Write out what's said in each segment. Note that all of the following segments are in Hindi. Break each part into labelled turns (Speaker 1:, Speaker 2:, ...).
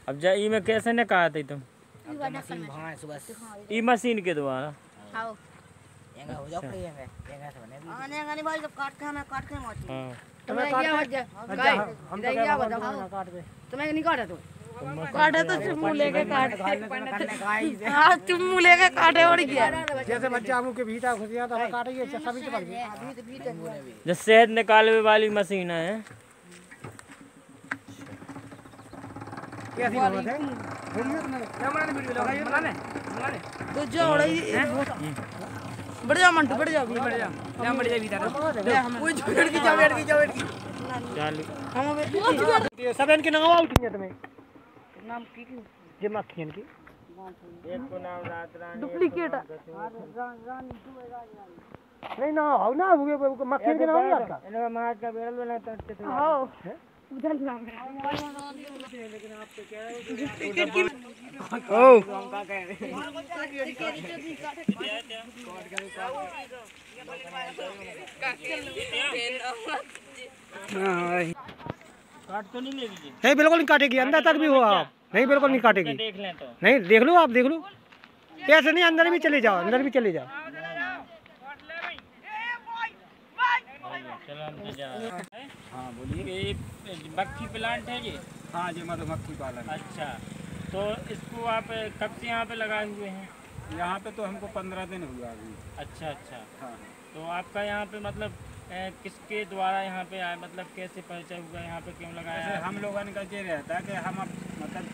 Speaker 1: अब जा ई में कैसे निकालते तुम?
Speaker 2: मशीन भगाए सुबह से।
Speaker 1: ई मशीन के द्वारा
Speaker 2: आओ एंगा हो जाओ प्रिय में एंगा से बने आने आने भाई जब काट के मोची
Speaker 1: हाँ
Speaker 2: तुम्हें क्या बजा गाय हम तो क्या बता काट दे तुम्हें नहीं काटा तू काटे तो चुम्मू लेके काट हां चुम्मू लेके काटे और क्या
Speaker 3: जैसे बच्चा मुंह के भीतर घुस गया तो काटेंगे सभी के पड़ गए।
Speaker 1: जो शहद निकालने वाली मशीन है
Speaker 3: कैसी बात है वीडियो बनाने
Speaker 2: तो जो बढ़ जा मंटू बढ़ जा क्या बढ़ जा भीतर वो बैठ की जाओ
Speaker 1: चालू
Speaker 3: हम सब इनके नाम उठेंगे तुम्हें
Speaker 2: नाम की
Speaker 3: जे मक्खियन की
Speaker 1: एक को नाम रात रानी
Speaker 2: डुप्लीकेट
Speaker 3: नहीं ना हो ना मक्खियन के नाम नहीं आपका
Speaker 1: इनका मार का बेरल बनाता है।
Speaker 2: हां उधर नाम
Speaker 3: लेकिन आप तो कह रहे
Speaker 1: काट तो नहीं लेगी
Speaker 3: नहीं बिल्कुल नहीं काटेगी अंदर तक भी हो आप नहीं बिल्कुल नहीं काटेगी
Speaker 1: देख लें तो
Speaker 3: नहीं देख लो आप देख लो ऐसे नहीं अंदर भी चले जाओ अंदर भी चले जाओ
Speaker 1: चलो हम तो जा रहे हैं। हाँ बोलिए ये मक्खी प्लांट है ये?
Speaker 4: हाँ जी मधुमक्खी पालन।
Speaker 1: अच्छा तो इसको आप कब से यहाँ पे लगाए हुए हैं?
Speaker 4: यहाँ पे तो हमको 15 दिन हुआ अभी।
Speaker 1: अच्छा अच्छा
Speaker 4: हाँ
Speaker 1: तो आपका यहाँ पे मतलब किसके द्वारा यहाँ पे आए, मतलब कैसे परिचय हुआ, यहाँ पे क्यों लगाया?
Speaker 4: ऐसे हम लोगों का ये रहता है कि हम मतलब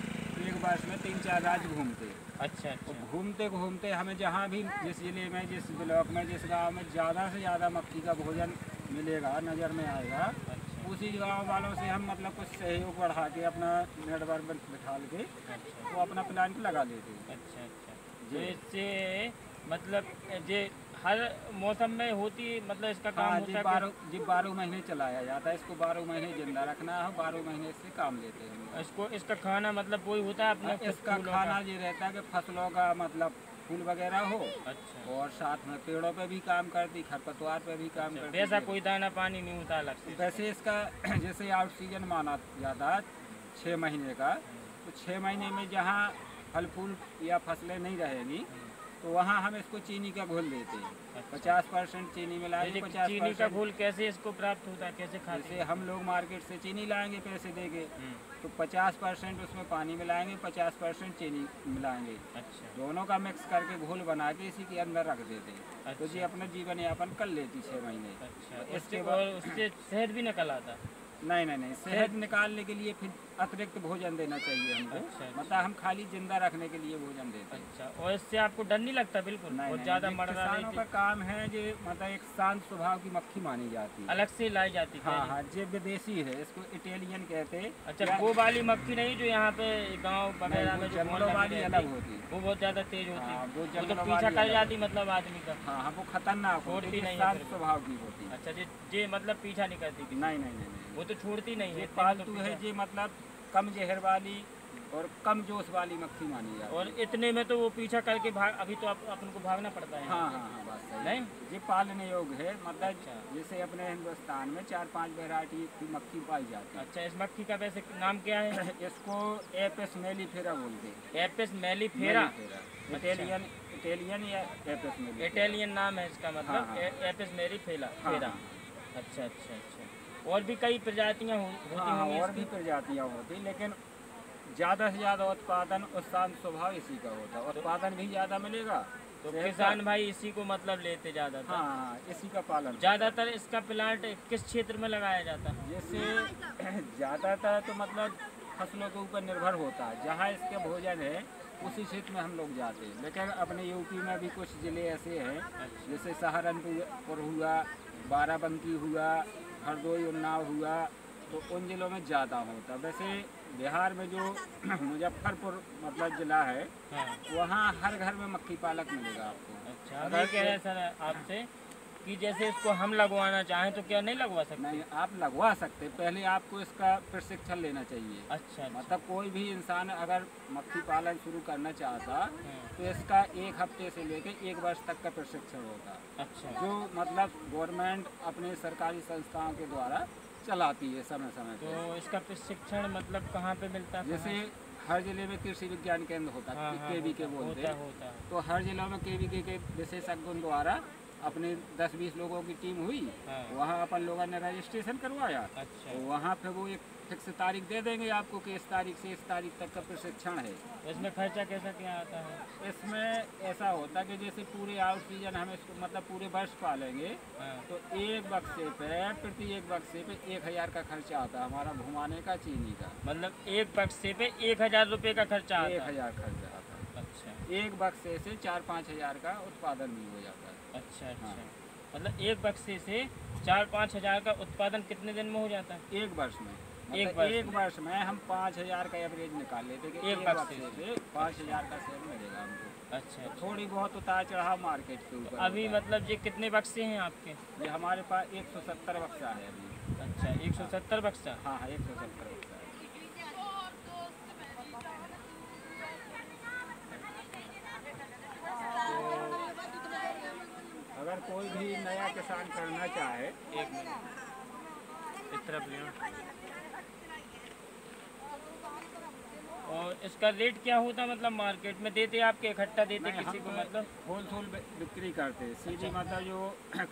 Speaker 4: एक वर्ष में 3-4 राज्य घूमते।
Speaker 1: अच्छा अच्छा
Speaker 4: घूमते घूमते हमें जहाँ भी जिस जिले में जिस ब्लॉक में जिस गांव में ज़्यादा से ज़्यादा मक्खी का भोजन मिलेगा नज़र में आएगा उसी गांव वालों से हम मतलब कुछ सहयोग बढ़ा के अपना नेटवर्क बिठा के वो अपना प्लांट लगा लेते हैं।
Speaker 1: अच्छा अच्छा जो इससे मतलब जे हर मौसम में होती मतलब इसका काम
Speaker 4: हाँ
Speaker 1: होता है
Speaker 4: जी 12 महीने चलाया जाता है इसको 12 महीने जिंदा रखना है 12 महीने इससे काम लेते हैं।
Speaker 1: इसको इसका खाना मतलब वही होता है अपने
Speaker 4: इसका खाना ये रहता है कि फसलों का मतलब फूल वगैरह हो।
Speaker 1: अच्छा
Speaker 4: और साथ में पेड़ों पे भी काम करती खरपतवार पे भी काम करती।
Speaker 1: वैसा कोई दाना पानी नहीं होता अलग से?
Speaker 4: वैसे इसका जैसे आउट सीजन माना जाता है 6 महीने का तो 6 महीने में जहाँ फल फूल या फसलें नहीं रहेंगी तो वहाँ हम इसको चीनी का घोल देते हैं। 50% चीनी मिलाएंगे। 50%
Speaker 1: चीनी का घोल कैसे इसको प्राप्त होता है, कैसे खाते हैं?
Speaker 4: जैसे हम लोग मार्केट से चीनी लाएंगे पैसे देके तो 50% उसमें पानी मिलाएंगे 50% चीनी मिलाएंगे।
Speaker 1: अच्छा
Speaker 4: दोनों का मिक्स करके घोल बना के इसी के अंदर रख देते हैं।
Speaker 1: अच्छा।
Speaker 4: तो जी अपना जीवन यापन कर लेती 6 महीने।
Speaker 1: अच्छा
Speaker 4: तो
Speaker 1: इसके बाद उससे शहद भी निकल आता?
Speaker 4: नहीं शहद निकालने के लिए फिर अतिरिक्त भोजन देना चाहिए हमको।
Speaker 1: अच्छा।
Speaker 4: मतलब हम खाली जिंदा रखने के लिए भोजन देते हैं।
Speaker 1: अच्छा और इससे आपको डर नहीं लगता? बिल्कुल बहुत ज़्यादा मरना
Speaker 4: किसानों का काम है जो मतलब एक शांत स्वभाव की मक्खी मानी जाती है।
Speaker 1: अलग से लाई जाती है?
Speaker 4: हाँ जो विदेशी है इसको इटालियन कहते हैं।
Speaker 1: अच्छा वो वाली मक्खी नहीं जो यहाँ पे गांव वगैरह में
Speaker 4: जंगलों वाली अलग होती है।
Speaker 1: वो बहुत ज़्यादा तेज होती है।
Speaker 4: वो
Speaker 1: वो तो पीछा कर जाती मतलब आदमी का?
Speaker 4: हाँ वो खतरनाक होती है, शांत स्वभाव की होती है।
Speaker 1: अच्छा जी मतलब पीछा नहीं करती?
Speaker 4: नहीं
Speaker 1: वो तो छोड़ती नहीं है।
Speaker 4: पालतू है जी मतलब कम जहर वाली और कम जोश वाली मक्खी मानी जाती है।
Speaker 1: और इतने में तो वो पीछा करके भाग अभी तो अपन को भागना पड़ता है।
Speaker 4: हाँ बात सही
Speaker 1: नहीं
Speaker 4: ये पालने योग्य है। मतलब जैसे अपने हिंदुस्तान में 4-5 वैरायटी की मक्खी पाई जाती है।
Speaker 1: अच्छा इस मक्खी का वैसे नाम क्या है?
Speaker 4: इसको एपिस मेलिफेरा बोलते हैं।
Speaker 1: एपिस मेलिफेरा
Speaker 4: इटालियन या एपिस मेलिफेरा
Speaker 1: इटालियन नाम है इसका मतलब। Apis mellifera. अच्छा और भी कई प्रजातियाँ होती होंगी?
Speaker 4: और भी प्रजातियाँ होती लेकिन ज़्यादा से ज़्यादा उत्पादन और शांत स्वभाव इसी का होता है। उत्पादन भी ज़्यादा मिलेगा
Speaker 1: तो किसान भाई इसी को मतलब लेते ज़्यादा?
Speaker 4: हाँ इसी का पालन।
Speaker 1: ज़्यादातर इसका प्लांट किस क्षेत्र में लगाया जाता है?
Speaker 4: जैसे ज़्यादातर तो मतलब फसलों के ऊपर निर्भर होता है। जहाँ इसके भोजन है उसी क्षेत्र में हम लोग जाते हैं। लेकिन अपने यूपी में भी कुछ ज़िले ऐसे हैं जैसे सहारनपुर हुआ, बाराबंकी हुआ, हरदोई उन्नाव हुआ तो उन ज़िलों में ज़्यादा होता। वैसे बिहार में जो मुजफ्फरपुर मतलब ज़िला है वहाँ हर घर में मक्खी पालक मिलेगा आपको।
Speaker 1: अच्छा अगर कह रहे सर आपसे कि जैसे इसको हम लगवाना चाहें तो क्या नहीं लगवा सकते?
Speaker 4: नहीं आप लगवा सकते, पहले आपको इसका प्रशिक्षण लेना चाहिए।
Speaker 1: अच्छा
Speaker 4: मतलब कोई भी इंसान अगर मक्खी पालन शुरू करना चाहता तो इसका 1 हफ्ते से लेकर 1 वर्ष तक का प्रशिक्षण होगा।
Speaker 1: अच्छा
Speaker 4: जो मतलब गवर्नमेंट अपने सरकारी संस्थाओं के द्वारा चलाती है समय समय
Speaker 1: तो इसका प्रशिक्षण मतलब कहाँ पे मिलता है?
Speaker 4: जैसे हर जिले में कृषि विज्ञान केंद्र होता है, KVK बोलते हैं।
Speaker 1: होता है।
Speaker 4: तो हर जिलों में KVK के विशेषज्ञों द्वारा अपने 10-20 लोगों की टीम हुई, वहाँ अपन लोगों ने रजिस्ट्रेशन करवाया।
Speaker 1: अच्छा।
Speaker 4: तो वहाँ पे वो एक फिक्स तारीख दे देंगे आपको कि इस तारीख से इस तारीख तक का प्रशिक्षण है।
Speaker 1: इसमें खर्चा कैसा क्या आता है?
Speaker 4: इसमें ऐसा होता है कि जैसे पूरे आउट सीजन हम इसको मतलब पूरे वर्ष पालेंगे, तो एक बक्से पे प्रति एक बक्से पे 1000 का खर्चा आता है हमारा घुमाने का, चीनी का।
Speaker 1: मतलब एक बक्से पे 1000 रुपये का खर्चा आता है?
Speaker 4: 1000 खर्चा आता है।
Speaker 1: अच्छा।
Speaker 4: एक बक्से से 4-5 हज़ार का उत्पादन भी हो जाता है।
Speaker 1: अच्छा अच्छा। मतलब एक बक्से से 4-5 हज़ार का उत्पादन कितने दिन में हो जाता है?
Speaker 4: एक वर्ष में।
Speaker 1: एक
Speaker 4: वर्ष में हम 5000 का एवरेज निकाल लेते कि एक बक्से से 5000 का सेल मिलेगा हमको।
Speaker 1: अच्छा।
Speaker 4: थोड़ी बहुत उतार चढ़ाव मार्केट के ऊपर।
Speaker 1: अभी मतलब ये कितने बक्से हैं आपके?
Speaker 4: ये हमारे पास 170 बक्सा है अभी।
Speaker 1: अच्छा, 170 बक्सा?
Speaker 4: हाँ हाँ, 170 बक्सा है। अगर कोई भी नया किसान करना चाहे,
Speaker 1: एक मिनट इस तरफ ले। और इसका रेट क्या होता, मतलब मार्केट में देते आपके इकट्ठा देते किसी को? मतलब
Speaker 4: होलसेल बिक्री करते सीधी। मतलब जो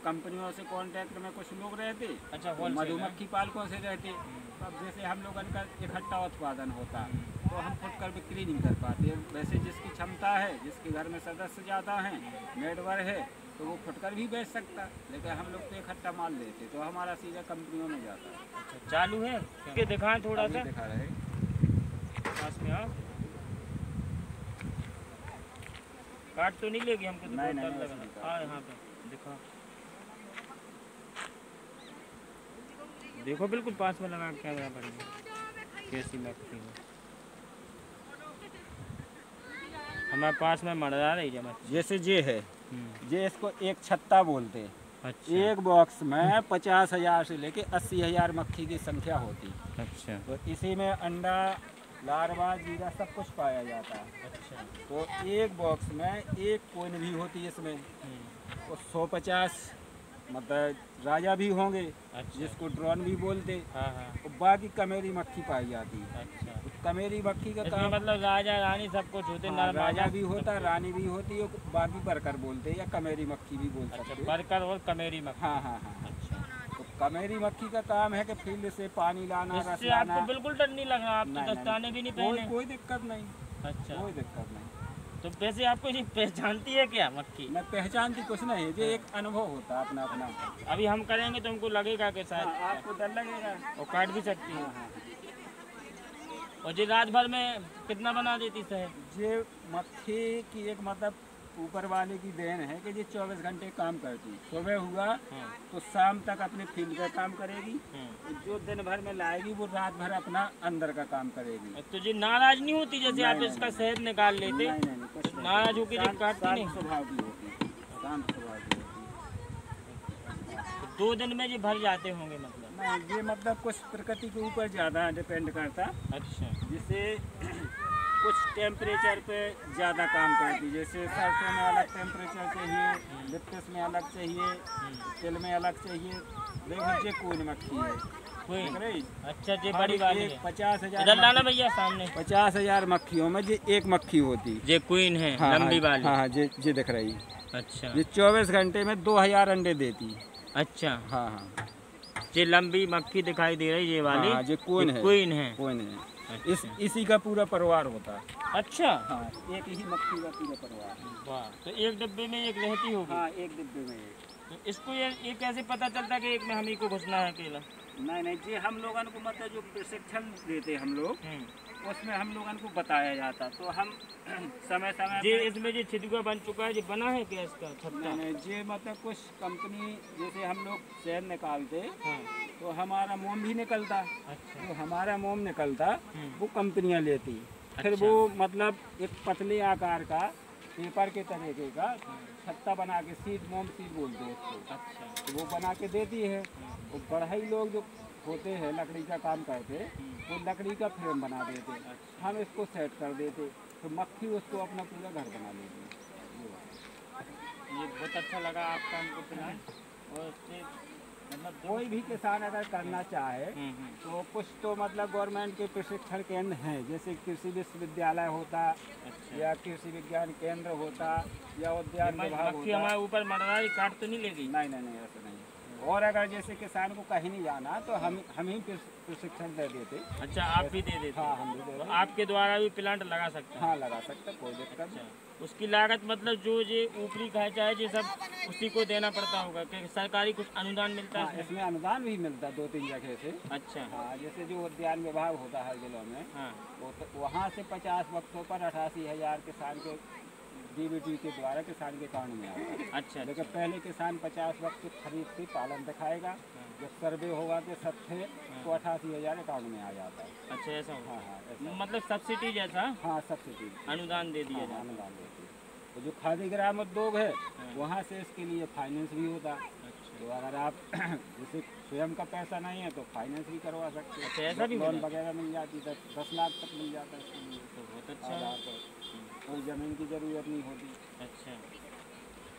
Speaker 4: कंपनियों से कांटेक्ट में कुछ लोग रहते,
Speaker 1: अच्छा,
Speaker 4: तो मधुमक्खी पालकों से रहते। अब जैसे हम लोगों का इकट्ठा उत्पादन होता तो हम फुटकर बिक्री नहीं कर पाते। वैसे जिसकी क्षमता है, जिसके घर में सदस्य ज़्यादा हैं, मेडवर है, तो वो फुटकर भी बेच सकता, लेकिन हम लोग तो इकट्ठा माल लेते, तो हमारा सीधा कंपनियों में जाता है।
Speaker 1: अच्छा, चालू है कि दिखाएं थोड़ा सा?
Speaker 4: दिखा रहे
Speaker 1: पास में आप काट तो नहीं लेगी हमको? तो
Speaker 4: नहीं,
Speaker 1: बहुत डर
Speaker 4: नहीं,
Speaker 1: लग रहा। हाँ, यहाँ पे दिखा, देखो बिल्कुल पास में लगा के कैमरा पड़ेगा कैसी लगती है। हमारे पास में मर्दा रही जमा।
Speaker 4: जैसे ये है, ये इसको एक छत्ता बोलते हैं।
Speaker 1: अच्छा।
Speaker 4: एक बॉक्स में 50,000 से लेके 80,000 मक्खी की संख्या होती।
Speaker 1: अच्छा।
Speaker 4: तो इसी में अंडा, लार्वा, जीरा सब कुछ पाया जाता है।
Speaker 1: अच्छा।
Speaker 4: तो एक बॉक्स में एक कोइन भी होती है इसमें, तो 150 मतलब राजा भी होंगे।
Speaker 1: अच्छा।
Speaker 4: जिसको ड्रोन भी बोलते।
Speaker 1: हाँ हाँ।
Speaker 4: और बाकी कमेरी मक्खी पाई जाती है।
Speaker 1: अच्छा।
Speaker 4: कमेरी मक्खी का
Speaker 1: इसमें
Speaker 4: काम
Speaker 1: मतलब राजा रानी सब कुछ होते?
Speaker 4: हाँ,
Speaker 1: नर
Speaker 4: राजा
Speaker 1: मादा
Speaker 4: भी होता, रानी भी होती है, बाकी बरकर बोलते हैं या कमेरी मक्खी भी बोल सकते हैं।
Speaker 1: बरकर और कमेरी मक्खी?
Speaker 4: हाँ हाँ हाँ।
Speaker 1: अच्छा।
Speaker 4: तो कमेरी मक्खी का काम है कि फील्ड से पानी लाना, रस
Speaker 1: इससे
Speaker 4: लाना।
Speaker 1: आपको बिल्कुल डर नहीं लग रहा? आप तो दस्ताने भी नहीं पहने?
Speaker 4: कोई दिक्कत नहीं।
Speaker 1: अच्छा।
Speaker 4: कोई दिक्कत नहीं।
Speaker 1: तो वैसे आपको ये पहचानती है क्या मक्खी?
Speaker 4: मैं पहचानती कुछ नहीं, ये एक अनुभव होता है अपना अपना।
Speaker 1: अभी हम करेंगे तो हमको लगेगा कि शायद
Speaker 4: हाँ, आपको डर लगेगा
Speaker 1: और काट भी सकती है।
Speaker 4: हाँ।
Speaker 1: और ये रात भर में कितना बना देती शहद?
Speaker 4: ये मक्खी की एक मतलब ऊपर वाले की देन है कि ये 24 घंटे काम करती। सुबह हुआ तो शाम तक अपने फील्ड का काम करेगी। जो दिन भर में लाएगी वो रात भर अपना अंदर का काम करेगी।
Speaker 1: तो ये नाराज नहीं होती जैसे आप इसका शहद निकाल लेते?
Speaker 4: नहीं,
Speaker 1: नाराज होकर ये काटती नहीं?
Speaker 4: स्वभाव की होती, शांत स्वभाव की होती।
Speaker 1: तो 2 दिन में ये भर जाते होंगे मतलब?
Speaker 4: नहीं, ये मतलब कुछ प्रकृति के ऊपर ज़्यादा डिपेंड करता।
Speaker 1: अच्छा।
Speaker 4: जिससे कुछ टेम्परेचर पे ज़्यादा काम करती, जैसे सरसों में अलग टेम्परेचर चाहिए, लिप्टस में अलग चाहिए, तिल में अलग चाहिए। देखो ये कोई मक्खी है,
Speaker 1: कोई? अच्छा, ये बड़ी वाली है।
Speaker 4: 50,000
Speaker 1: इधर लाना भैया सामने।
Speaker 4: 50,000 मक्खियों में ये एक मक्खी होती।
Speaker 1: ये क्वीन है,
Speaker 4: हाँ,
Speaker 1: लंबी वाली?
Speaker 4: हाँ, ये दिख रही।
Speaker 1: अच्छा।
Speaker 4: ये 24 घंटे में 2000 अंडे देती।
Speaker 1: अच्छा।
Speaker 4: हाँ हाँ।
Speaker 1: ये लंबी मक्खी दिखाई दे रही, ये वाली?
Speaker 4: हाँ, ये क्वीन है।
Speaker 1: क्वीन है।
Speaker 4: क्वीन है।
Speaker 1: अच्छा।
Speaker 4: इसी का पूरा परिवार होता है।
Speaker 1: अच्छा।
Speaker 4: हाँ, एक ही मक्खी का पूरा परिवार।
Speaker 1: वाह, तो एक डिब्बे में एक रहती होगी?
Speaker 4: हाँ, एक डिब्बे में एक।
Speaker 1: तो इसको ये कैसे पता चलता कि एक में हम ही को घुसना है अकेला?
Speaker 4: नहीं, ये हम लोगों को मतलब जो प्रशिक्षण देते हम लोग, उसमें हम लोगों को बताया जाता। तो हम समय समय
Speaker 1: ये इसमें जो छिदुआ बन चुका है, ये बना है क्या इसका छत्ता?
Speaker 4: नहीं, ये मतलब कुछ कंपनी जैसे हम लोग शहद निकालते,
Speaker 1: हाँ।
Speaker 4: तो हमारा मोम भी निकलता।
Speaker 1: अच्छा।
Speaker 4: तो हमारा मोम निकलता, वो कंपनियां लेती। फिर
Speaker 1: अच्छा।
Speaker 4: वो मतलब एक पतले आकार का पेपर के तरीके का छत्ता बना के, सीट मोम सीट बोलते हैं उसको।
Speaker 1: अच्छा।
Speaker 4: तो वो बना के देती है। और बढ़ई लोग जो होते हैं लकड़ी का काम करते, वो लकड़ी का फ्रेम बना देते। हम इसको सेट कर देते, तो मक्खी उसको अपना पूरा घर बना लेती।
Speaker 1: ये बहुत अच्छा लगा आपका हमको प्लान। और इससे मतलब
Speaker 4: कोई भी किसान अगर करना चाहे तो कुछ तो मतलब गवर्नमेंट के प्रशिक्षण केंद्र हैं, जैसे कृषि विश्वविद्यालय होता या कृषि विज्ञान केंद्र होता या उद्यान विभाग
Speaker 1: मक्खी
Speaker 4: होता।
Speaker 1: हमारे ऊपर मर रहा है, काट तो नहीं लेगी?
Speaker 4: नहीं ऐसा नहीं। और अगर जैसे किसान को कहीं नहीं जाना तो हम ही प्रशिक्षण दे देते।
Speaker 1: अच्छा, आप भी दे देते?
Speaker 4: हाँ, हम भी दे
Speaker 1: तो
Speaker 4: देते।
Speaker 1: आपके द्वारा भी प्लांट लगा सकते हैं?
Speaker 4: हाँ, लगा सकते, कोई दिक्कत नहीं।
Speaker 1: उसकी लागत मतलब जो ये ऊपरी खर्चा है ये सब उसी को देना पड़ता होगा कि सरकारी कुछ अनुदान मिलता है?
Speaker 4: हाँ, इसमें अनुदान भी मिलता है 2-3 जगह से।
Speaker 1: अच्छा।
Speaker 4: हाँ, जैसे जो उद्यान विभाग होता है जिलों में,
Speaker 1: हाँ।
Speaker 4: वहाँ से 50 वक्तों पर 88,000 किसान के DBT के द्वारा किसान के अकाउंट में आता है।
Speaker 1: अच्छा।
Speaker 4: लेकिन पहले किसान 50 वक्त खरीद के पालन दिखाएगा, जब सर्वे होगा कि सब थे तो 88,000 अकाउंट में आ जाता है।
Speaker 1: अच्छा, ऐसा होगा?
Speaker 4: हाँ, ऐसा।
Speaker 1: मतलब सब्सिडी जैसा?
Speaker 4: हाँ, सब्सिडी,
Speaker 1: अनुदान दे दिया जाता है।
Speaker 4: अनुदान देती है। तो जो खादी ग्राम उद्योग है वहाँ से इसके लिए फाइनेंस भी होता है। तो अगर आप जैसे स्वयं का पैसा नहीं है तो फाइनेंस भी करवा सकते हैं।
Speaker 1: अच्छा, ऐसा भी
Speaker 4: लोन वगैरह मिल जाती है, 10 लाख तक मिल जाता है इसके लिए।
Speaker 1: तो बहुत अच्छा।
Speaker 4: कोई ज़मीन की ज़रूरत नहीं होती।
Speaker 1: अच्छा,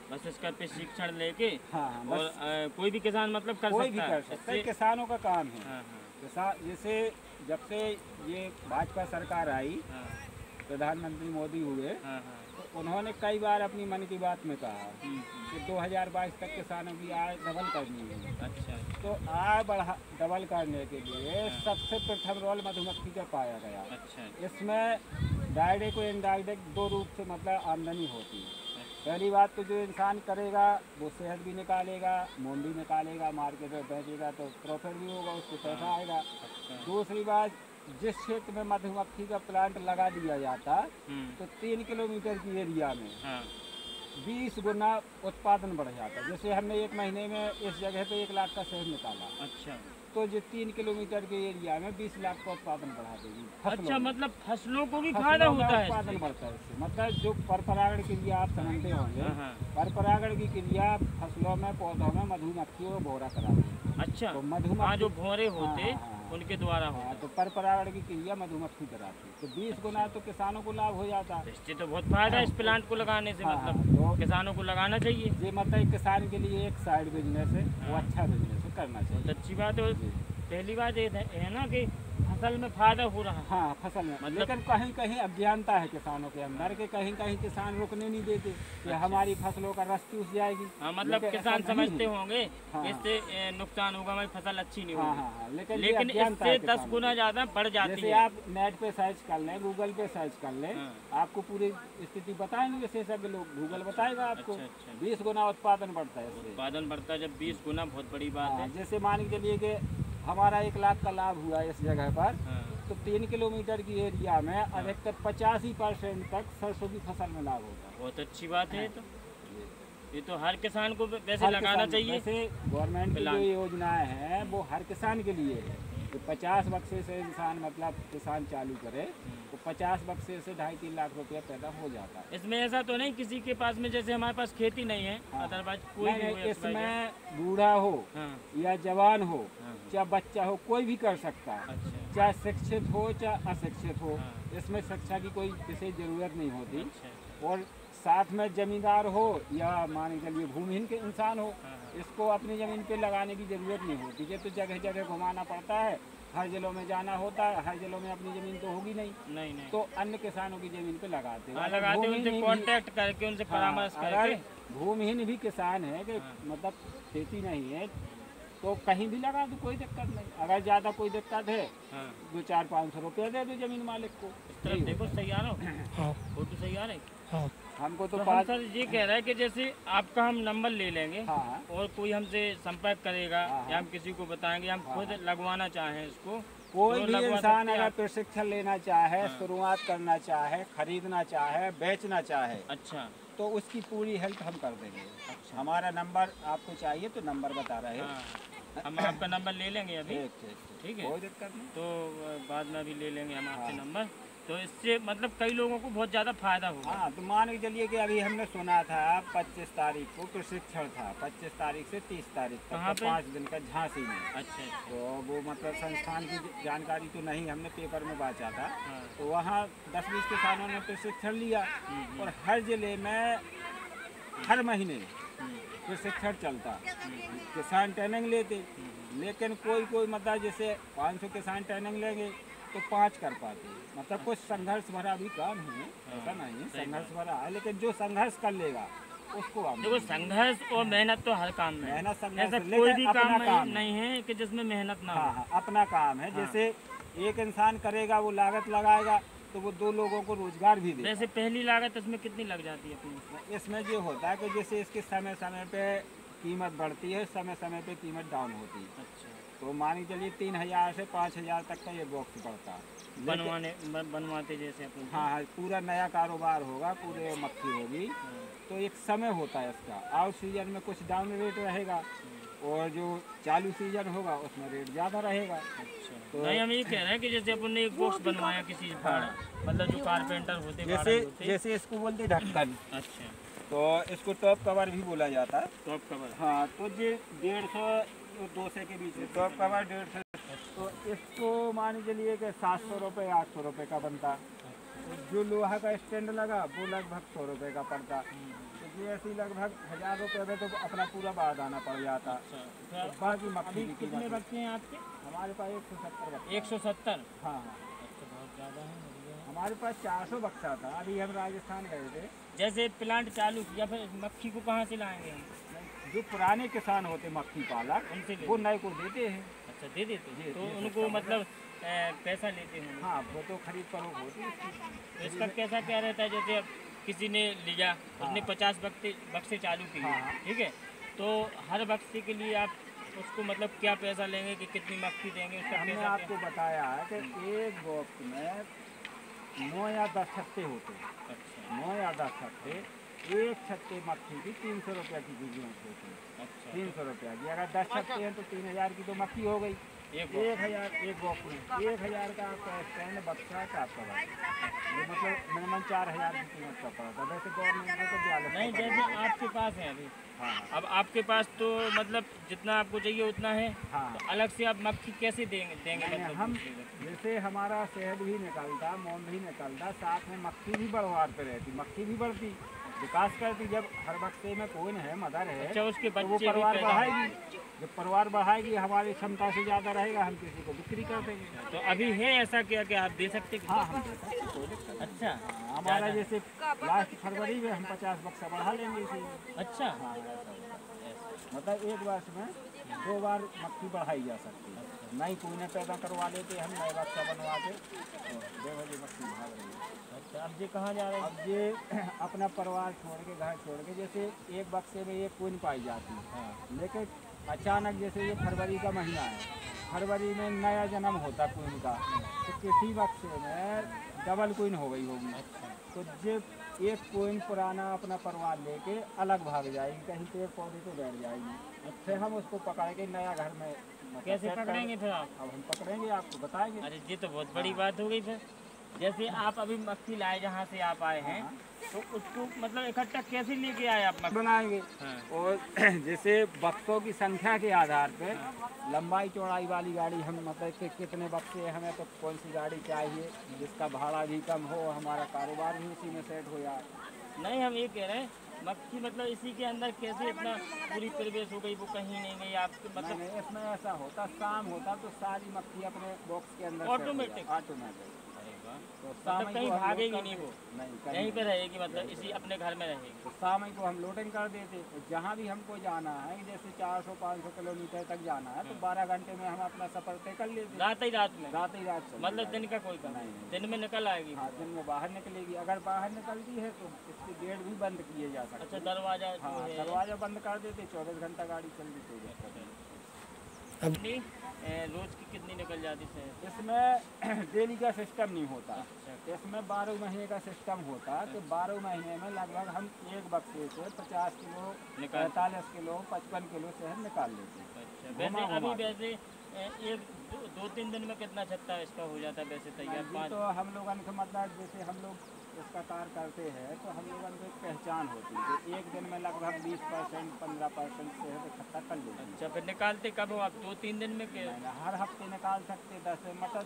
Speaker 1: बस इसका प्रशिक्षण लेके
Speaker 4: हाँ,
Speaker 1: और कोई भी किसान मतलब कर
Speaker 4: कोई भी
Speaker 1: सकता
Speaker 4: कर
Speaker 1: है?
Speaker 4: सकता है, किसानों का काम है।
Speaker 1: हाँ।
Speaker 4: किसान जैसे जब से ये भाजपा सरकार आई, प्रधानमंत्री मोदी हुए, तो उन्होंने कई बार अपनी मन की बात में कहा कि 2022 तक किसानों की आय डबल करनी है।
Speaker 1: अच्छा।
Speaker 4: तो आय डबल करने के लिए सबसे प्रथम रोल मधुमक्खी का पाया गया।
Speaker 1: अच्छा।
Speaker 4: इसमें डायरेक्ट और इनडायरेक्ट 2 रूप से मतलब आमदनी होती है। पहली बात तो जो इंसान करेगा वो शहद भी निकालेगा, मोम भी निकालेगा, मार्केट में बेचेगा तो प्रॉफिट भी होगा, उसको पैसा आएगा। दूसरी बात, जिस क्षेत्र में मधुमक्खी का प्लांट लगा दिया जाता तो 3 किलोमीटर की एरिया में 20 गुना उत्पादन बढ़ जाता। जैसे हमने 1 महीने में इस जगह पे 1 लाख का शहद निकाला। अच्छा। तो जो 3 किलोमीटर के एरिया में 20 लाख का उत्पादन बढ़ा देगी।
Speaker 1: अच्छा, मतलब फसलों को भी फायदा होता है?
Speaker 4: उत्पादन बढ़ता है इससे। मतलब जो परपरागण की क्रिया आप समझते होंगे, परपरागण की क्रिया फसलों में पौधों में मधुमक्खियों को भोरा कराती है।
Speaker 1: अच्छा।
Speaker 4: तो मधुमक्खी
Speaker 1: जो भौरे होते उनके द्वारा होता
Speaker 4: तो परपरागण की क्रिया मधुमक्खी कराती है। तो 20 गुना तो किसानों को लाभ हो जाता है।
Speaker 1: इससे तो बहुत फायदा है इस प्लांट को लगाने से। मतलब
Speaker 4: तो
Speaker 1: किसानों को लगाना चाहिए।
Speaker 4: ये मतलब किसान के लिए एक साइड बिजनेस है, वो अच्छा बिजनेस है, करना चाहिए।
Speaker 1: बहुत अच्छी बात है। पहली बात ये है ना कि फसल में फायदा हो रहा है।
Speaker 4: हाँ, फसल में मतलब लेकिन कहीं कहीं अज्ञानता है किसानों के अंदर के, कहीं कहीं किसान रुकने नहीं देते कि हमारी फसलों का रस चूस जाएगी।
Speaker 1: हाँ, मतलब किसान समझते होंगे इससे नुकसान होगा, हमारी फसल अच्छी नहीं होगी।
Speaker 4: हाँ,
Speaker 1: लेकिन इससे 10 गुना ज्यादा बढ़ जाती है।
Speaker 4: जैसे आप नेट पे सर्च कर लें, गूगल पे सर्च कर लें, आपको पूरी स्थिति बताएंगे विशेषज्ञ लोग, गूगल बताएगा आपको। 20 गुना उत्पादन बढ़ता है।
Speaker 1: उत्पादन बढ़ता है जब 20 गुना, बहुत बड़ी बात है।
Speaker 4: जैसे मान के चलिए कि हमारा 1 लाख का लाभ हुआ इस जगह पर, तो 3 किलोमीटर की एरिया में अधिकतर 85% तक सरसों की फसल में लाभ होगा।
Speaker 1: बहुत अच्छी बात है। तो ये तो हर किसान को वैसे लगाना चाहिए।
Speaker 4: वैसे गवर्नमेंट की जो योजनाएं हैं वो हर किसान के लिए है। तो 50 बक्से से इंसान मतलब किसान चालू करे तो 50 बक्से से 2.5-3 लाख रुपया पैदा हो जाता है।
Speaker 1: इसमें ऐसा तो नहीं किसी के पास में, जैसे हमारे पास खेती नहीं है, अदरवाइज कोई भी
Speaker 4: इसमें बूढ़ा हो या जवान हो चाहे बच्चा हो, कोई भी कर सकता है। चाहे शिक्षित हो चाहे अशिक्षित हो, इसमें शिक्षा की कोई विशेष जरूरत नहीं होती। और साथ में जमींदार हो या मान के चलिए भूमिहीन के इंसान हो, इसको अपनी ज़मीन पे लगाने की ज़रूरत नहीं होती। ये तो जगह जगह घुमाना पड़ता है, हर जिलों में जाना होता है, हर जिलों में अपनी ज़मीन तो होगी नहीं। तो अन्य किसानों की ज़मीन पे लगाते हैं,
Speaker 1: उनसे कांटेक्ट करके, उनसे परामर्श करके।
Speaker 4: भूमिहीन भी किसान है कि मतलब खेती नहीं है तो कहीं भी लगा दो, कोई दिक्कत नहीं। अगर ज़्यादा कोई दिक्कत है 200-500 रुपया दे दो जमीन मालिक को।
Speaker 1: देखो सही आ रहा हो, फोटो सही आ रही।
Speaker 4: हमको तो
Speaker 1: सर ये कह रहा है कि जैसे आपका हम नंबर ले लेंगे और कोई हमसे संपर्क करेगा या हम किसी को बताएंगे, हम खुद लगवाना चाहें इसको,
Speaker 4: कोई भी इंसान अगर प्रशिक्षण लेना चाहे, शुरुआत करना चाहे, खरीदना चाहे, बेचना चाहे, अच्छा, तो उसकी पूरी हेल्प हम कर देंगे। अच्छा। हमारा नंबर आपको चाहिए तो नंबर बता रहे हैं।
Speaker 1: हम आपका नंबर ले लेंगे अभी। ठीक है,
Speaker 4: कोई दिक्कत नहीं।
Speaker 1: तो बाद में भी ले लेंगे हम आपके नंबर। तो इससे मतलब कई लोगों को बहुत ज़्यादा फायदा होगा।
Speaker 4: हाँ, तो मान के चलिए कि अभी हमने सुना था 25 तारीख को प्रशिक्षण था, 25 तारीख से 30 तारीख तक 5 दिन का झांसी में। अच्छा। तो वो मतलब संस्थान की जानकारी तो नहीं, हमने पेपर में बांचा था। तो वहाँ 10-20 किसानों ने प्रशिक्षण लिया और हर जिले में हर महीने तो शिक्षण चलता, किसान ट्रेनिंग लेते, लेकिन कोई मतलब जैसे 500 किसान ट्रेनिंग लेंगे तो 5 कर पाते, मतलब कुछ संघर्ष भरा भी काम है, ऐसा नहीं है संघर्ष भरा है, लेकिन जो संघर्ष कर लेगा उसको हम
Speaker 1: देखो संघर्ष और मेहनत तो हर काम में,
Speaker 4: मेहनत संघर्ष
Speaker 1: ऐसा कोई भी काम नहीं है कि जिसमें मेहनत ना हो।
Speaker 4: हाँ, अपना काम है। जैसे एक इंसान करेगा, वो लागत लगाएगा तो वो 2 लोगों को रोजगार भी देगा।
Speaker 1: वैसे पहली लागत इसमें कितनी लग जाती है अपनी?
Speaker 4: इसमें ये होता है कि जैसे इसके समय समय पे कीमत बढ़ती है, समय समय पे कीमत डाउन होती है।
Speaker 1: अच्छा,
Speaker 4: तो मानी चलिए 3000 से 5000 तक का ये बॉक्स पड़ता है
Speaker 1: बनवाते जैसे अपन।
Speaker 4: हाँ, पूरा नया कारोबार होगा, पूरे मक्खी होगी, तो एक समय होता है इसका। आउट सीजन में कुछ डाउन रेट रहेगा और जो चालू सीजन होगा उसमें रेट ज़्यादा रहेगा।
Speaker 1: अच्छा, तो नहीं हम ये कह रहे हैं कि जैसे अपन ने एक बॉक्स बनवाया किसी का, मतलब जो कारपेंटर होते
Speaker 4: जैसे इसको बोलते ढक्कन।
Speaker 1: अच्छा,
Speaker 4: तो इसको टॉप कवर भी बोला जाता है।
Speaker 1: टॉप कवर,
Speaker 4: हाँ, तो ये 150 200 के बीच में टॉप कवर 150। तो इसको मान चलिए कि 700 रुपये 800 रुपये का बनता। तो जो लोहा का स्टैंड लगा वो लगभग 100 रुपये का पड़ता। तो ये ऐसी लगभग 1000 रुपये में तो अपना पूरा बारदाना पड़ जाता। तो बाकी मक्खी की
Speaker 1: कितने बच्चे हैं आपके?
Speaker 4: हमारे पास 170 बक्सा।
Speaker 1: 170?
Speaker 4: हाँ,
Speaker 1: अच्छा, बहुत ज़्यादा है।
Speaker 4: हमारे पास 400 बक्सा था। अभी हम राजस्थान गए थे।
Speaker 1: जैसे प्लांट चालू किया, फिर मक्खी को कहाँ से लाएंगे हम?
Speaker 4: जो पुराने किसान होते मक्खी पालक,
Speaker 1: उनसे
Speaker 4: वो नए को देते हैं।
Speaker 1: अच्छा, दे देते हैं, तो उनको मतलब पैसा लेते हैं?
Speaker 4: हाँ, वो तो खरीद फरोख्त होती है।
Speaker 1: तो इसका कैसा क्या रहता है? जैसे अब किसी ने लिया, उसने 50 बक्से चालू किए, ठीक है, तो हर बक्से के लिए आप उसको मतलब क्या पैसा लेंगे कि कितनी मक्खी देंगे? उसका
Speaker 4: हमने
Speaker 1: पैसा
Speaker 4: आपको बताया है कि एक बॉक्स में 9 या 10 छत्ते होते हैं।
Speaker 1: अच्छा,
Speaker 4: 9 या 10 छत्ते, एक छत्ते मक्खी की 300 रुपये की कीमत होती है।
Speaker 1: अच्छा,
Speaker 4: 300 रुपये की। अगर 10 छत्ते हैं तो 3000 की तो मक्खी हो गई। 1000 एक बॉक्स में 1000 का आपका स्टैंड बक्सा का आपका ये मतलब मिनिमम 4000 की कीमत का पड़ा था। वैसे गवर्नमेंट ने तो 42
Speaker 1: नहीं, जैसे आपके पास है अभी,
Speaker 4: हाँ,
Speaker 1: अब आपके पास तो मतलब जितना आपको चाहिए उतना है,
Speaker 4: हाँ,
Speaker 1: तो अलग से आप मक्खी कैसे देंगे? मतलब
Speaker 4: हम जैसे हमारा शहद भी निकलता, मोम भी निकलता, साथ में मक्खी भी बढ़वार पे रहती, मक्खी भी बढ़ती, विकास करती। जब हर बक्से में कोई है, मदर है,
Speaker 1: अच्छा, उसके
Speaker 4: तो वो
Speaker 1: बच्चे
Speaker 4: परिवार
Speaker 1: भी
Speaker 4: बढ़ाएगी। जब परिवार बढ़ाएगी, हमारी क्षमता से ज़्यादा रहेगा, हम किसी को बिक्री कर देंगे।
Speaker 1: तो अभी है ऐसा क्या कि आप दे सकते हैं?
Speaker 4: हाँ, हम दे सकते हैं, कोई दिक्कत नहीं।
Speaker 1: अच्छा,
Speaker 4: हमारा जैसे लास्ट फरवरी में हम 50 बक्सा बढ़ा लेंगे इसी।
Speaker 1: अच्छा,
Speaker 4: हाँ, मतलब एक वर्ष में 2 बार मक्खी बढ़ाई जा सकती है। नहीं कोई ने पैदा करवा लेते, हम नए बक्सा बनवा के 2 बजे मक्खी भाग रही है।
Speaker 1: अच्छा, अब ये कहाँ जा रहे हैं?
Speaker 4: अब ये अपना परिवार छोड़ के, घर छोड़ के, जैसे एक बक्से में एक क्वीन पाई जाती है, लेकिन अचानक जैसे ये फरवरी का महीना है, फरवरी में नया जन्म होता क्वीन का, तो किसी बक्से में डबल क्वीन हो गई होगी। तो जब एक क्वीन पुराना अपना परिवार लेके अलग भाग जाएगी, कहीं पेड़ पौधे पे बैठ जाएगी, फिर हम उसको पकड़ के नया घर में
Speaker 1: कैसे पकड़ेंगे फिर आप?
Speaker 4: अब हम पकड़ेंगे, आपको बताएंगे।
Speaker 1: अरे ये तो बहुत बड़ी बात हो गई। फिर जैसे आप अभी मक्खी लाए जहाँ से आप आए हैं, तो उसको मतलब इकट्ठा कैसे लेके आए आप मक्खी?
Speaker 4: बनाएंगे। और जैसे बक्सों की संख्या के आधार पे लंबाई चौड़ाई वाली गाड़ी हम मतलब कि कितने बक्से हमें तो कौन सी गाड़ी चाहिए जिसका भाड़ा भी कम हो, हमारा कारोबार भी उसी में सेट हो जाए।
Speaker 1: नहीं, हम ये कह रहे हैं मक्खी मतलब इसी के अंदर कैसे इतना पूरी परिवेश हो गई, वो कहीं नहीं गई आपके मतलब?
Speaker 4: नहीं, इसमें ऐसा होता, शाम होता तो सारी मक्खी अपने बॉक्स के अंदर
Speaker 1: ऑटोमेटिक।
Speaker 4: तो
Speaker 1: मतलब कहीं भागेगी नहीं, वो
Speaker 4: नहीं,
Speaker 1: यहीं पे रहेगी, मतलब इसी अपने घर में रहेगी।
Speaker 4: तो शाम को हम लोडिंग कर देते। जहाँ भी हमको जाना है, जैसे 400-500 किलोमीटर तक जाना है, तो 12 घंटे में हम अपना सफर तय कर लेते।
Speaker 1: रात ही रात में?
Speaker 4: रात ही रात।
Speaker 1: मतलब दिन का कोई काम नहीं, दिन में निकल आएगी?
Speaker 4: हाँ, दिन में बाहर निकलेगी। अगर बाहर निकलती है तो इसके गेट भी बंद किए जा सकते।
Speaker 1: अच्छा, दरवाजा?
Speaker 4: हाँ, दरवाजा बंद कर देते, 24 घंटा गाड़ी चल देती।
Speaker 1: रोज की कितनी निकल जाती है?
Speaker 4: इसमें डेली का सिस्टम नहीं होता, इसमें 12 महीने का सिस्टम होता है। तो 12 महीने में लगभग हम एक बक्से से 50 किलो, 45 किलो, 55 किलो शहद निकाल लेते हैं।
Speaker 1: अच्छा, वैसे अभी वैसे एक 2-3 दिन में कितना छत्ता इसका हो जाता है वैसे तैयार?
Speaker 4: तो हम लोगों को मतलब जैसे हम लोग इसका कार्य करते हैं, तो हम लोगों को एक पहचान होती है कि एक दिन में लगभग 20% 15% शहद इकट्ठा कर लेते हैं।
Speaker 1: अच्छा, फिर निकालते कब हो आप? 2-3 दिन में?
Speaker 4: हर हफ्ते निकाल सकते, 10 मतलब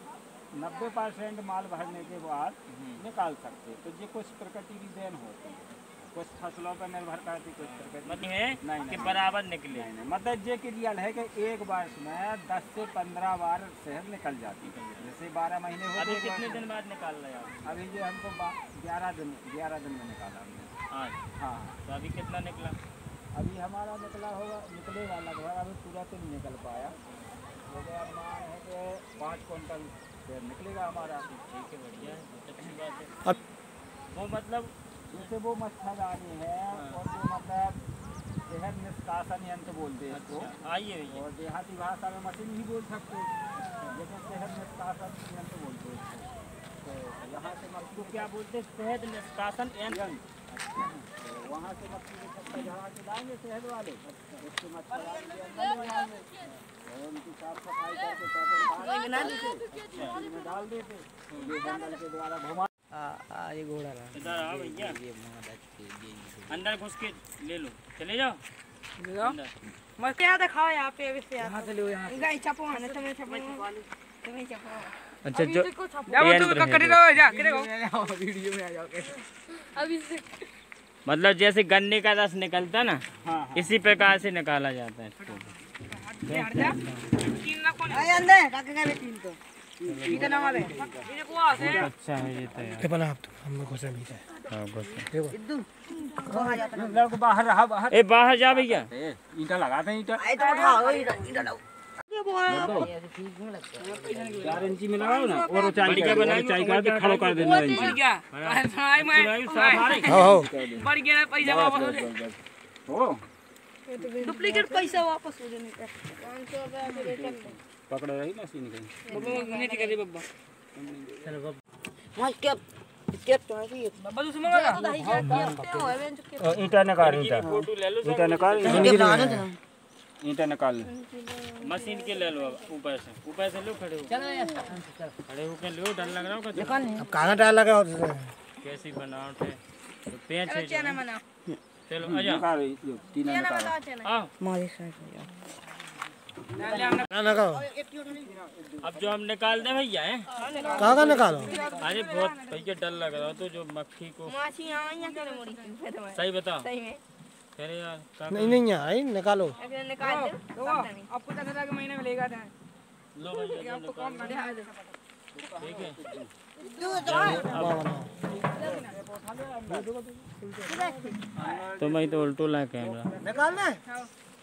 Speaker 4: 90% माल भरने के बाद निकाल सकते। तो ये कुछ प्रकृति की देन होती है। कुछ फसलों पर निर्भर करती, कुछ पर
Speaker 1: मतलब है
Speaker 4: नहीं,
Speaker 1: कि
Speaker 4: नहीं।
Speaker 1: बराबर निकले।
Speaker 4: मतलब ये क्लियर है कि एक वर्ष में 10 से 15 बार शहद निकल जाती है। जैसे 12 महीने होते
Speaker 1: अभी
Speaker 4: हैं,
Speaker 1: कितने दिन बाद निकाल रहे हैं आप?
Speaker 4: अभी जो हमको 11 दिन में निकाला हमने।
Speaker 1: आज
Speaker 4: हाँ,
Speaker 1: तो अभी कितना निकला?
Speaker 4: अभी हमारा निकलेगा लगभग, अभी पूरा तो नहीं निकल पाया, लेकिन अनुमान है कि 5 क्विंटल शहद निकलेगा हमारा।
Speaker 1: ठीक है, बढ़िया है, बहुत अच्छी बात है। वो मतलब
Speaker 4: जैसे वो मच्छरदानी है और जो मतलब शहद निष्कासन यंत्र बोलते हैं इसको,
Speaker 1: आइए भैया।
Speaker 4: और देहाती भाषा में मशीन भी बोल सकते हैं, लेकिन शहद निष्कासन यंत्र बोलते हैं इसको। तो यहाँ से
Speaker 1: उसको क्या बोलते हैं? शहद निष्कासन यंत्र।
Speaker 4: तो वहाँ से मछली को छत्ता झड़ा के लाएंगे शहद वाले, उसके मच्छरदानी के अंदर ले जाएंगे और उनकी साफ सफाई करके पैकेट में डाल देते, ये जंगल के द्वारा घुमा।
Speaker 3: ये घोड़ा रहा।
Speaker 1: इधर आओ भैया, अंदर घुस के ले लो, चले जाओ अंदर।
Speaker 2: मैं क्या दिखाओ यहाँ पे अभी से
Speaker 3: यहाँ से लो, यहाँ से।
Speaker 2: गाय छपो है तुम्हें छपो।
Speaker 1: अच्छा, जो
Speaker 3: वीडियो में आ जाओगे।
Speaker 2: अभी से
Speaker 1: मतलब जैसे गन्ने का रस निकलता ना,
Speaker 4: हाँ,
Speaker 1: इसी प्रकार से निकाला जाता है इसको। अच्छा है ये तो यार।
Speaker 3: बना आप तो हम लोग घुसे भी है।
Speaker 1: हाँ, घुस।
Speaker 4: लोग बाहर रहा, बाहर
Speaker 1: ए बाहर जा भैया।
Speaker 4: ईंटा लगाते हैं, ईंटा 4 इंची में लगाओ ना, और ऊंचाई
Speaker 1: बढ़िया
Speaker 4: कर
Speaker 1: बनाएंगे,
Speaker 4: ऊंचाई कर के खड़ो कर देना इंची। हो
Speaker 2: डुप्लीकेट पैसा वापस हो जाने का 500 रुपया
Speaker 4: पकड़ रही मशीन कहीं। ईंटा निकाल,
Speaker 1: फोटो ले लो,
Speaker 4: ईंटा निकाल, ईंटा निकाल।
Speaker 1: मशीन के ले लो, अब ऊपर से लो, खड़े होकर लो, डर लग रहा होगा।
Speaker 3: अब कहाँ डाल लगा और
Speaker 1: कैसी बनावट है, तो पेंच है जो। चलो आजा,
Speaker 4: निकाल, तीन निकाल।
Speaker 1: आओ।
Speaker 3: कहाँ लगाओ?
Speaker 1: अब जो हम निकाल दे भैया है,
Speaker 3: कहाँ का निकालो?
Speaker 1: अरे बहुत भैया डर लग रहा हो, तो जो मक्खी को सही बताओ। अरे यार क्या
Speaker 3: नहीं नहीं आई निकालो।
Speaker 2: आपको 10,000 के महीने में लेगा था।
Speaker 1: लो भैया, जो निकाल। ठीक है, तो मैं तो उल्टो ला कैमरा
Speaker 3: निकालना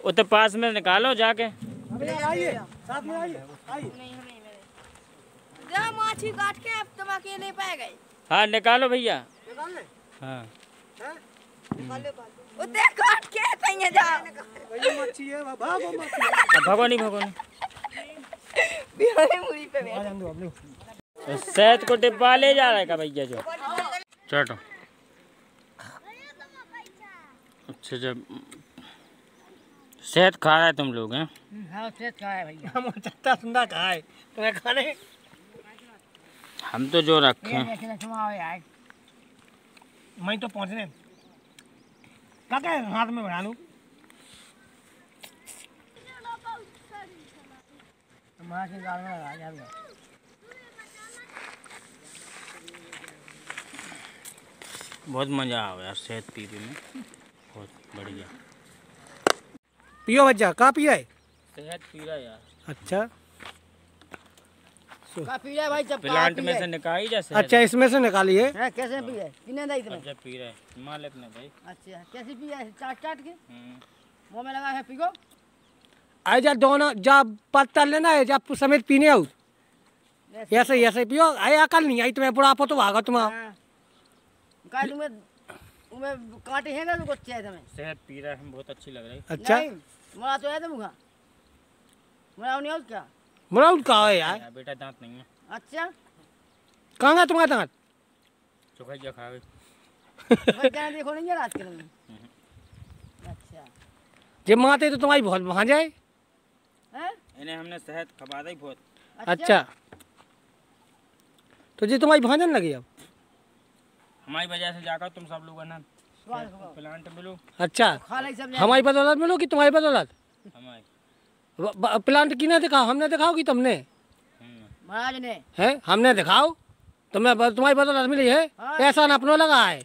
Speaker 1: वो तो पास में निकालो जाके।
Speaker 3: आइए साथ में आइए।
Speaker 2: माछी काट के अब तुम अकेले पै गए।
Speaker 1: हाँ निकालो भैया। हाँ
Speaker 2: उते काट के कहीं जा।
Speaker 3: मच्छी है भागो मच्छी।
Speaker 1: भगो नहीं
Speaker 2: बिहारी मुड़ी पे बैठ।
Speaker 1: तो शहद को डिब्बा ले जा रहा है का भैया जो चटो। अच्छा जब शहद खा रहा है तुम लोग हैं?
Speaker 2: हाँ शहद खाया भैया।
Speaker 3: हम चट्टा सुंदर खाए तुम्हें खाने।
Speaker 1: हम तो जो रखे
Speaker 3: मैं तो पहुँचने क्या हाथ में बढ़ा लूँ।
Speaker 1: बहुत मज़ा आ गया शहद पीने में, बहुत बढ़िया।
Speaker 3: पियो बच्चा कहाँ पिया है?
Speaker 1: शहद पी रहा यार।
Speaker 3: अच्छा
Speaker 2: पी रहा भाई जब
Speaker 1: प्लांट में से निकाली जैसे।
Speaker 3: अच्छा इसमें से निकालिए।
Speaker 2: कैसे पी है? पीने दे इतने।
Speaker 1: जब पी रहे मालिक ने भाई।
Speaker 2: अच्छा कैसे पिया है? चाट चाट के मुँह में लगा है पिको।
Speaker 3: आए जा दोनों जब पत्ता लेना है जब समेत पीने आओ ऐसे ऐसे पियो। आए अकल नहीं आई तुम्हें बुढ़ापा तो भागा तुम्हारा।
Speaker 2: काट में काटे हैं ना तो कुछ चाहिए तुम्हें।
Speaker 1: शहद पी रहा है बहुत अच्छी लग रही।
Speaker 3: अच्छा
Speaker 2: मोड़ा तो है तुमका मोड़ा नहीं हो क्या?
Speaker 3: मुराद कहाँ है यार?
Speaker 1: बेटा दांत नहीं है।
Speaker 2: अच्छा
Speaker 3: कहाँ गया तुम्हारा दांत?
Speaker 1: चोखा खा गई।
Speaker 2: बच्चा देखो नहीं है रात के में। अच्छा
Speaker 3: जब माते तो तुम्हारी बहुत वहाँ जाए।
Speaker 2: हैं?
Speaker 1: इन्हें हमने शहद खवा दी बहुत।
Speaker 3: अच्छा तो जी तुम्हारी भांजन लगी अब।
Speaker 1: हमारी वजह से जाकर तुम सब लोग है ना प्लांट मिलो।
Speaker 3: अच्छा
Speaker 2: खा ले सब
Speaker 3: हमारी बदौलत मिलो कि तुम्हारी बदौलत?
Speaker 1: हमारी
Speaker 3: प्लांट किने दिखाओ? हमने दिखाओ कि तुमने?
Speaker 2: महाराज ने
Speaker 3: है हमने दिखाओ तुम्हें तुम्हारी बदौलत मिली है।
Speaker 2: हाँ।
Speaker 3: ऐसा न अपनों लगा है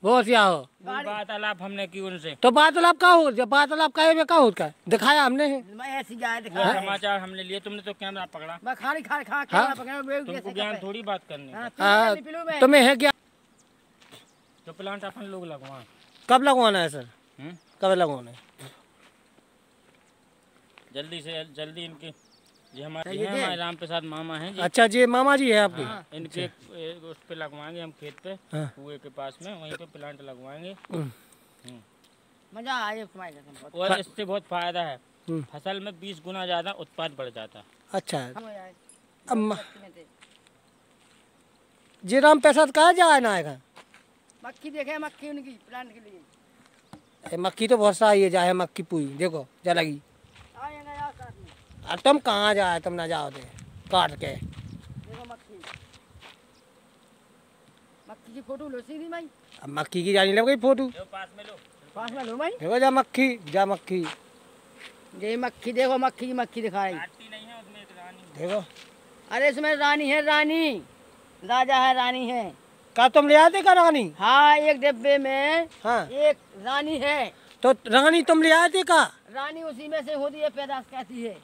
Speaker 3: होशियार हो।
Speaker 1: वार्तालाप हमने की उनसे।
Speaker 3: तो वार्तालाप का हो, जब वार्तालाप का का होता है, दिखाया हमने।
Speaker 2: मैं ऐसी गाय
Speaker 1: वो
Speaker 2: दिखा
Speaker 1: समाचार हमने लिए, तुमने तो कैमरा पकड़ा।
Speaker 2: मैं खाली खा खा कैमरा पकड़ा
Speaker 1: तुमको ज्ञान थोड़ी बात करनी है।
Speaker 3: हाँ, तुम्हें है क्या?
Speaker 1: तो प्लांट अपन लोग लगवाएं।
Speaker 3: कब लगवाना है सर? कब लगवाना है?
Speaker 1: जल्दी से जल्दी। इनके ये हमारे राम प्रसाद मामा हैं जी।
Speaker 3: अच्छा जी, मामा जी है आपके।
Speaker 1: इनके उस पे लगवाएंगे हम, खेत पे कुएं के पास में, वहीं पे प्लांट लगवाएंगे।
Speaker 2: मजा आए।
Speaker 1: और इससे बहुत फायदा है, फसल में 20 गुना ज्यादा उत्पाद बढ़ जाता है।
Speaker 3: अच्छा जी, राम प्रसाद कहा जाए ना आएगा?
Speaker 2: मक्खी देखे, मक्खी उनकी प्लांट के लिए।
Speaker 3: मक्खी तो बहुत सारी है, जाए मक्खी पूरी देखो जा लगी। तुम कहाँ जाए, तुम ना जाओ दे काट के।
Speaker 2: देखो मक्खी, मक्खी की फोटो लो सीधी भाई।
Speaker 3: अब मक्खी की जानी लग गई फोटो।
Speaker 1: पास में लो,
Speaker 2: पास में लो भाई।
Speaker 3: देखो जा मक्खी, जा मक्खी।
Speaker 2: ये मक्खी देखो, मक्खी की मक्खी दिखाई।
Speaker 1: नहीं है उसमें एक रानी।
Speaker 3: देखो,
Speaker 2: अरे इसमें रानी है, रानी राजा है, रानी है।
Speaker 3: क्या तुम ले आते का रानी?
Speaker 2: हाँ, एक डिब्बे में
Speaker 3: हाँ,
Speaker 2: एक रानी है।
Speaker 3: तो रानी तुम ले आते का?
Speaker 2: रानी उसी में से होती है, पैदाश कहती है।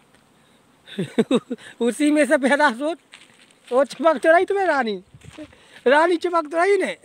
Speaker 3: उसी में से पैदा हो। वो चमक तो रही तुम्हें रानी, रानी चमक तो रही ने।